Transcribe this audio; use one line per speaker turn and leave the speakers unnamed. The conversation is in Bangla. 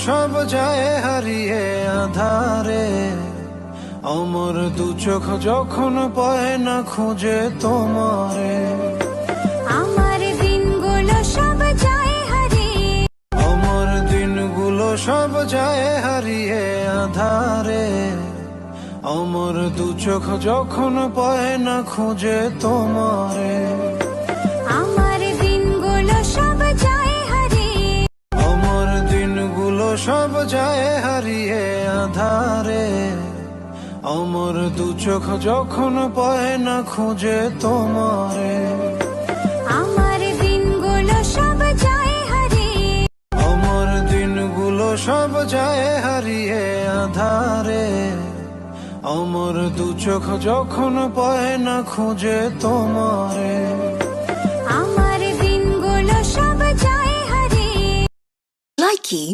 সব যায় হারিয়ে আধারে, আমার দু চোখ যখন পায় না খুঁজে তোমারে।
আমার দিনগুলো সব যায় হারিয়ে,
আমার দিনগুলো সব যায় হারিয়ে আধারে, আমার দু চোখ যখন পায় না খুঁজে তোমারে।
আমার দিনগুলো সব যায় হারিয়ে,
আমার দিনগুলো সব যায় হারিয়ে আধারে, আমার দু চোখ যখন পায় না খুঁজে তোমারে।
আমার দিনগুলো সব যায় হারিয়ে,
আমার দিনগুলো সব যায় হারিয়ে আধারে, আমার দু চোখ যখন পায় না খুঁজে তোমারে।
আমার দিনগুলো সব যায় হারিয়ে।
Likey